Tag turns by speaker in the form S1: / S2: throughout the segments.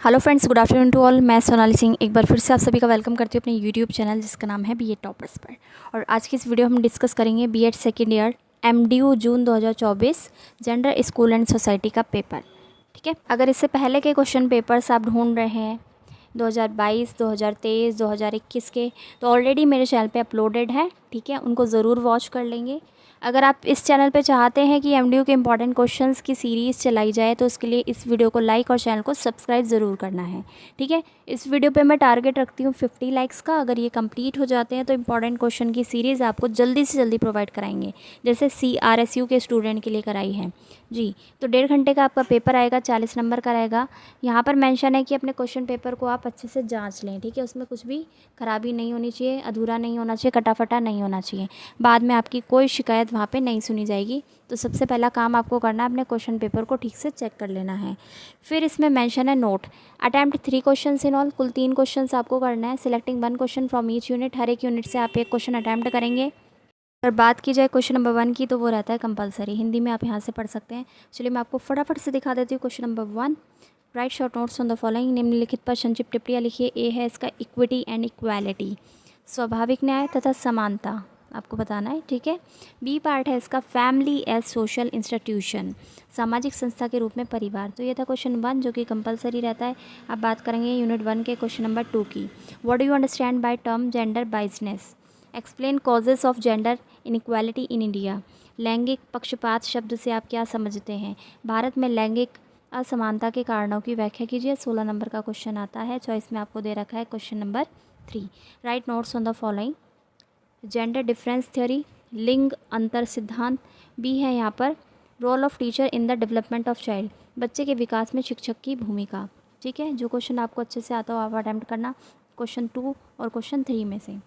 S1: Hello friends, good afternoon to all. मैं सोनाली सिंह एक बार फिर से आप सभी का वेलकम करती हूँ अपने यूट्यूब चैनल जिसका नाम है बीएड टॉपर्स पर। और आज की इस वीडियो हम डिस्कस करेंगे BEd second year MDU June 2024 gender school and society का पेपर। ठीक है, अगर इससे पहले के क्वेश्चन पेपर्स आप ढूंढ रहे हैं 2022, 2023, 2021 के, तो ऑलरेडी मेरे चैनल पे अपलोडेड है। ठीक है, उनको ज़रूर वॉच कर लेंगे। अगर आप इस चैनल पे चाहते हैं कि एमडीयू के इंपॉर्टेंट क्वेश्चंस की सीरीज़ चलाई जाए तो उसके लिए इस वीडियो को लाइक और चैनल को सब्सक्राइब ज़रूर करना है। ठीक है, इस वीडियो पे मैं टारगेट रखती हूँ 50 लाइक्स का। अगर ये कंप्लीट हो जाते हैं तो इंपॉर्टेंट क्वेश्चन की सीरीज़ आपको जल्दी से जल्दी प्रोवाइड कराएंगे, जैसे CRSU के स्टूडेंट के लिए कराई है जी। तो 1.5 घंटे का आपका पेपर आएगा, 40 नंबर का रहेगा। यहाँ पर मेंशन है कि अपने क्वेश्चन पेपर को आप अच्छे से जांच लें। ठीक है, उसमें कुछ भी खराबी नहीं होनी चाहिए, अधूरा नहीं होना चाहिए, कटाफटा नहीं होना चाहिए। बाद में आपकी कोई शिकायत वहाँ पे नहीं सुनी जाएगी। तो सबसे पहला काम आपको करना है, अपने क्वेश्चन पेपर को ठीक से चेक कर लेना है। फिर इसमें मेंशन है note attempt 3 question in all, कुल 3 क्वेश्चन आपको करना है। Selecting 1 question from each unit, हर एक यूनिट से आप एक क्वेश्चन अटैम्प्ट करेंगे। अगर बात की जाए क्वेश्चन नंबर 1 की, तो वो रहता है कंपलसरी, हिंदी में आप यहाँ से पढ़ सकते हैं। चलिए मैं आपको फटाफट से दिखा देती हूँ। Question number 1, right short notes on the following. निम्नलिखित पर संक्षिप्त टिप्पणियाँ लिखिए। ए है इसका इक्विटी एंड इक्वालिटी, स्वाभाविक न्याय तथा समानता आपको बताना है। ठीक है, बी पार्ट है इसका फैमिली एज सोशल इंस्टीट्यूशन, सामाजिक संस्था के रूप में परिवार। तो ये था क्वेश्चन 1 जो कि कंपलसरी रहता है। अब बात करेंगे यूनिट 1 के क्वेश्चन नंबर 2 की। What do you understand by term gender biasness, explain causes of gender inequality in India. लैंगिक पक्षपात शब्द से आप क्या समझते हैं, भारत में लैंगिक असमानता के कारणों की व्याख्या कीजिए। 16 नंबर का क्वेश्चन आता है। चॉइस में आपको दे रखा है question number 3, write notes on the following. Gender difference theory, लिंग अंतर सिद्धांत। बी है यहाँ पर role of teacher in the development of child, बच्चे के विकास में शिक्षक की भूमिका। ठीक है, जो क्वेश्चन आपको अच्छे से आता हो आप अटैम्प्ट करना, क्वेश्चन 2 और क्वेश्चन 3 में से।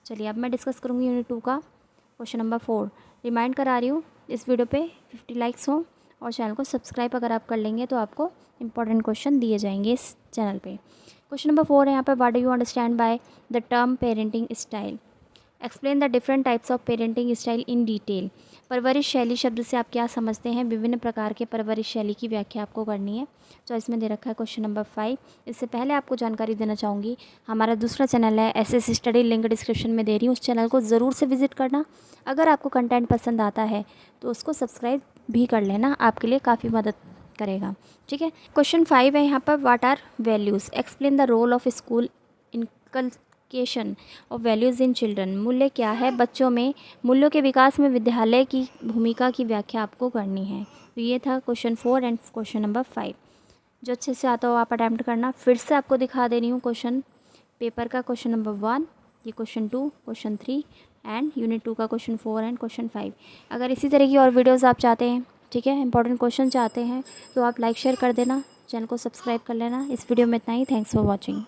S1: चलिए अब मैं डिस्कस करूँगी यूनिट 2 का क्वेश्चन नंबर 4। रिमाइंड करा रही हूँ इस वीडियो पे 50 लाइक्स हों और चैनल को सब्सक्राइब अगर आप कर लेंगे तो आपको इंपॉर्टेंट क्वेश्चन दिए जाएंगे इस चैनल पे। क्वेश्चन नंबर 4 है यहाँ पर, what do you understand by the term parenting style, explain the different types of parenting style in detail. परवरिश शैली शब्द से आप क्या समझते हैं, विभिन्न प्रकार के परवरिश शैली की व्याख्या आपको करनी है। तो इसमें दे रखा है क्वेश्चन नंबर 5। इससे पहले आपको जानकारी देना चाहूँगी, हमारा दूसरा चैनल है SS स्टडी, लिंक डिस्क्रिप्शन में दे रही हूँ, उस चैनल को ज़रूर से विजिट करना। अगर आपको कंटेंट पसंद आता है तो उसको सब्सक्राइब भी कर लेना, आपके लिए काफ़ी मदद करेगा। ठीक है, क्वेश्चन 5 है यहाँ पर, what are values, explain the role of school inculcation of values in children. मूल्य क्या है बच्चों में, मूल्यों के विकास में विद्यालय की भूमिका की व्याख्या आपको करनी है। तो ये था क्वेश्चन 4 एंड क्वेश्चन नंबर 5। जो अच्छे से आता हो आप अटैम्प्ट करना। फिर से आपको दिखा दे रही हूँ क्वेश्चन पेपर का क्वेश्चन नंबर 1, ये क्वेश्चन 2, क्वेश्चन 3 एंड यूनिट 2 का क्वेश्चन 4 एंड क्वेश्चन 5। अगर इसी तरह की और वीडियोज़ आप चाहते हैं, ठीक है, इंपॉर्टेंट क्वेश्चन चाहते हैं, तो आप लाइक शेयर कर देना, चैनल को सब्सक्राइब कर लेना। इस वीडियो में इतना ही। Thanks for watching.